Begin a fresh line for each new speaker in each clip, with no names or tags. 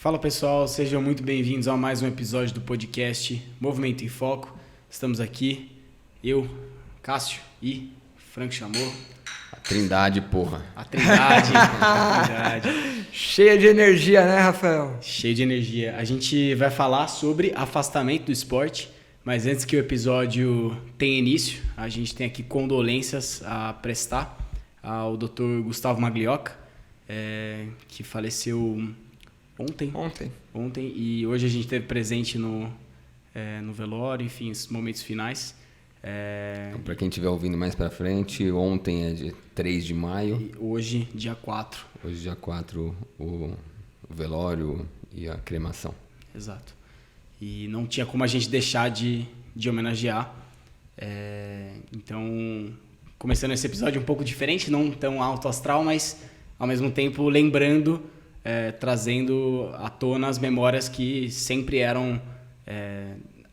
Fala pessoal, sejam muito bem-vindos a mais um episódio do podcast Movimento em Foco. Estamos aqui, eu, Cássio e Franco Chamorro.
A Trindade, porra.
A Trindade.
Cheia de energia, né, Rafael?
Cheio de energia. A gente vai falar sobre afastamento do esporte, mas antes que o episódio tenha início, a gente tem aqui condolências a prestar ao Dr. Gustavo Maglioca, que faleceu ontem, e hoje a gente esteve presente no velório, enfim, os momentos finais.
Então, para quem estiver ouvindo mais para frente, ontem é dia 3 de maio.
E hoje, dia 4.
Hoje, dia 4, o velório e a cremação.
Exato. E não tinha como a gente deixar de homenagear. Então, começando esse episódio um pouco diferente, não tão alto astral, mas ao mesmo tempo lembrando, trazendo à tona as memórias que sempre eram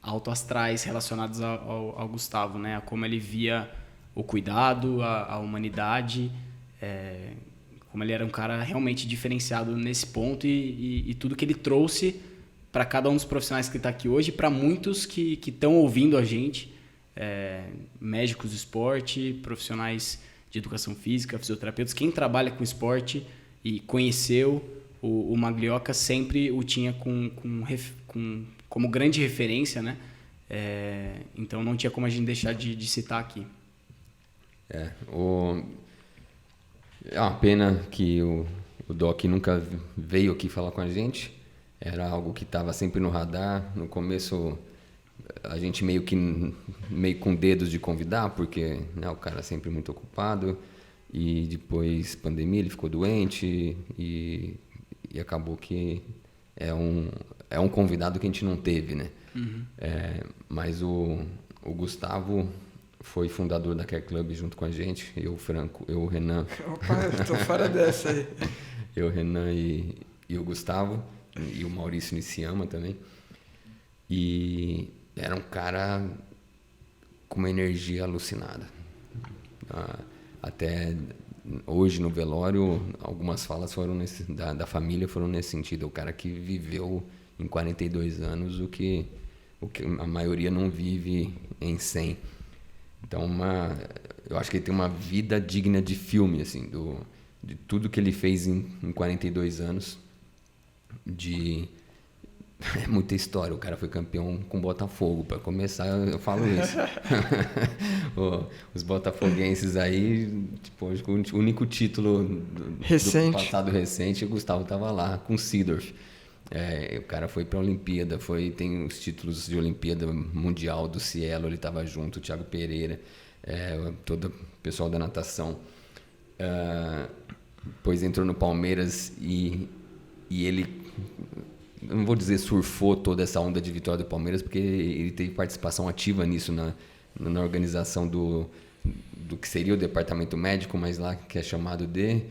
alto astrais relacionadas ao Gustavo, né? A como ele via o cuidado, a humanidade, como ele era um cara realmente diferenciado nesse ponto e tudo que ele trouxe para cada um dos profissionais que está aqui hoje, para muitos que estão ouvindo a gente, médicos do esporte, profissionais de educação física, fisioterapeutas, quem trabalha com esporte e conheceu o Maglioca sempre o tinha como grande referência, né? Então não tinha como a gente deixar de citar aqui.
É uma pena que o Doc nunca veio aqui falar com a gente. Era algo que estava sempre no radar. No começo a gente meio com dedos de convidar, porque, né, o cara sempre muito ocupado. E depois pandemia, ele ficou doente e acabou que é um convidado que a gente não teve, né? Uhum. Mas o Gustavo foi fundador da Care Club junto com a gente, eu, o Franco, eu, o Renan.
Opa, eu tô fora dessa aí.
Eu, o Renan e o Gustavo, e o Maurício Niciama também. E era um cara com uma energia alucinada. Até hoje no velório, algumas falas foram da família foram nesse sentido. O cara que viveu em 42 anos o que a maioria não vive em 100. Então, eu acho que ele tem uma vida digna de filme, assim, de tudo que ele fez em 42 anos. É muita história. O cara foi campeão com o Botafogo. Para começar, eu falo isso. Os botafoguenses aí, tipo, o único título do passado recente, o Gustavo estava lá com o Seedorf. O cara foi para a Olimpíada, tem os títulos de Olimpíada Mundial do Cielo, ele estava junto, o Thiago Pereira, todo o pessoal da natação. Depois entrou no Palmeiras e ele, eu não vou dizer surfou toda essa onda de vitória do Palmeiras, porque ele teve participação ativa nisso na organização do que seria o departamento médico, mas lá que é chamado de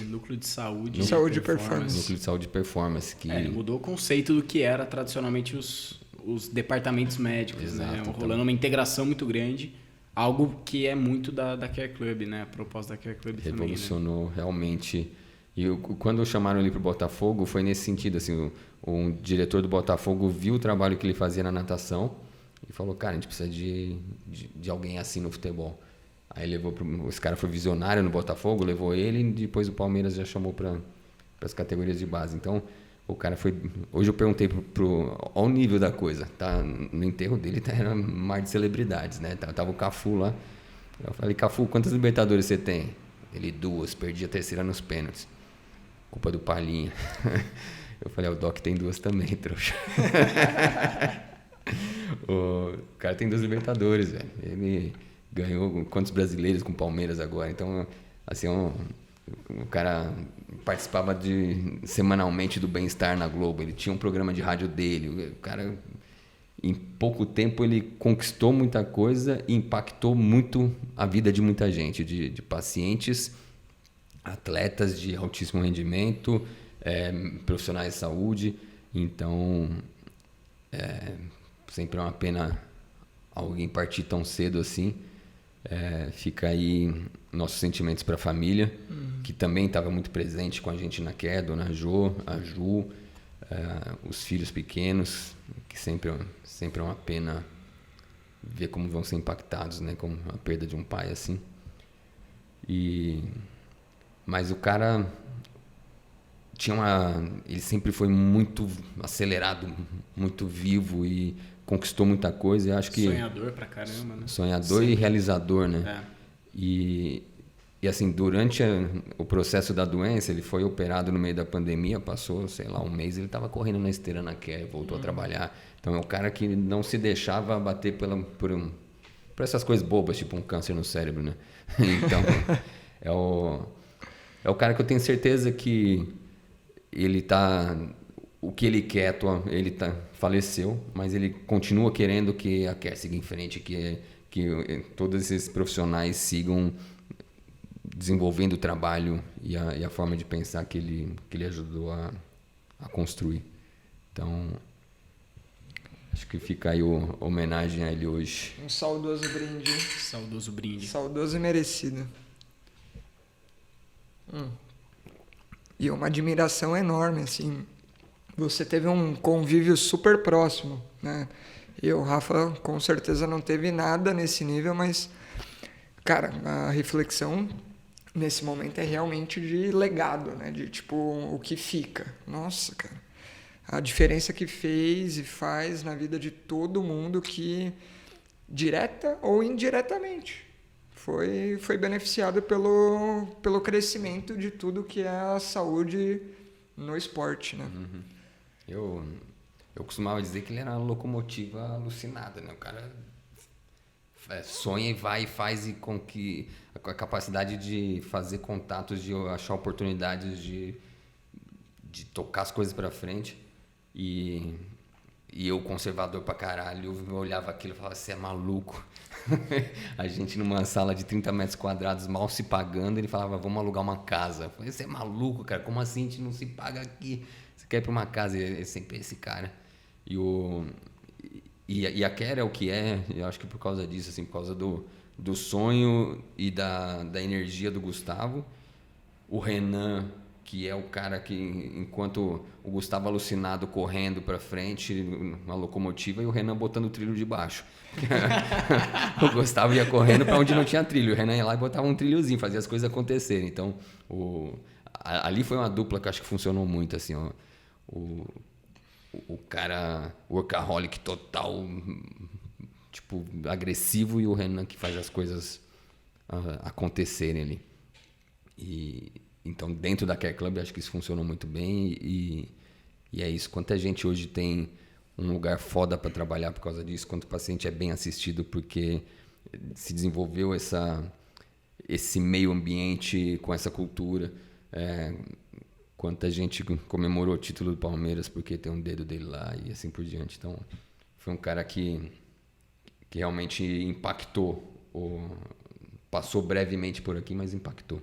Núcleo de Saúde.
Saúde e Performance.
Núcleo de Saúde e Performance.
Ele mudou o conceito do que era tradicionalmente os departamentos médicos.
Exato,
né? Rolando uma integração muito grande, algo que é muito da Care Club, né? A proposta da Care Club
revolucionou
também, né?
Realmente. E quando chamaram ele para o Botafogo, foi nesse sentido, assim, o diretor do Botafogo viu o trabalho que ele fazia na natação e falou, cara, a gente precisa de alguém assim no futebol. Aí esse cara foi visionário no Botafogo, levou ele e depois o Palmeiras já chamou para as categorias de base. Então, o cara foi... Hoje eu perguntei olha o nível da coisa. Tá, no enterro dele era um mar de celebridades, né? Tava o Cafu lá. Eu falei, Cafu, quantas Libertadores você tem? Ele, 2, perdi a terceira nos pênaltis. Culpa do Palinha. Eu falei, o Doc tem 2 também, trouxa. O cara tem 2 Libertadores, velho. Ele ganhou quantos brasileiros com o Palmeiras agora. Então, assim, o cara participava semanalmente do Bem-Estar na Globo. Ele tinha um programa de rádio dele. O cara, em pouco tempo, ele conquistou muita coisa e impactou muito a vida de muita gente, de pacientes, atletas de altíssimo rendimento, profissionais de saúde. Então, sempre é uma pena alguém partir tão cedo assim. Fica aí nossos sentimentos para a família, que também estava muito presente com a gente na queda, Dona Jo, a Ju, os filhos pequenos, que sempre é uma pena ver como vão ser impactados, né, com a perda de um pai assim. Mas o cara ele sempre foi muito acelerado, muito vivo e conquistou muita coisa. Eu acho que
sonhador pra caramba, né?
Sonhador e realizador, né? E assim, durante o processo da doença, ele foi operado no meio da pandemia, passou, sei lá, um mês, ele estava correndo na esteira na Care, voltou a trabalhar. Então é um cara que não se deixava bater por essas coisas bobas, tipo um câncer no cérebro, né? Então é o cara que eu tenho certeza que ele o que ele quer, faleceu, mas ele continua querendo que a Care siga em frente, que todos esses profissionais sigam desenvolvendo o trabalho e a forma de pensar que ele ajudou a construir. Então, acho que fica aí a homenagem a ele hoje.
Um saudoso brinde.
Saudoso brinde.
Saudoso e merecido. E uma admiração enorme, assim. Você teve um convívio super próximo, né? O Rafa, com certeza, não teve nada nesse nível, mas, cara, a reflexão nesse momento é realmente de legado, né? De, tipo, o que fica. Nossa, cara. A diferença que fez e faz na vida de todo mundo que, direta ou indiretamente, foi beneficiado pelo crescimento de tudo que é a saúde no esporte, né?
Eu costumava dizer que ele era uma locomotiva alucinada, né? O cara sonha e vai e faz, e com a capacidade de fazer contatos, de achar oportunidades de tocar as coisas pra frente. E eu, conservador pra caralho, eu olhava aquilo e falava, você é maluco. A gente numa sala de 30 metros quadrados, mal se pagando, ele falava, vamos alugar uma casa. Eu falei, você é maluco, cara, como assim a gente não se paga aqui? Você quer ir pra uma casa? E é sempre esse cara. E a Care é o que é, eu acho que por causa disso, assim, por causa do sonho e da energia do Gustavo. O Renan, que é o cara que, enquanto o Gustavo alucinado correndo pra frente, uma locomotiva, e o Renan botando o trilho de baixo. O Gustavo ia correndo pra onde não tinha trilho, o Renan ia lá e botava um trilhozinho, fazia as coisas acontecerem. Então, ali foi uma dupla que acho que funcionou muito, assim, ó. O cara workaholic total, tipo, agressivo, e o Renan que faz as coisas acontecerem ali. Então, dentro da Care Club, acho que isso funcionou muito bem e é isso. Quanta gente hoje tem um lugar foda para trabalhar por causa disso, quanto o paciente é bem assistido porque se desenvolveu esse meio ambiente com essa cultura. Quanta gente comemorou o título do Palmeiras porque tem um dedo dele lá e assim por diante. Então, foi um cara que realmente impactou, passou brevemente por aqui, mas impactou.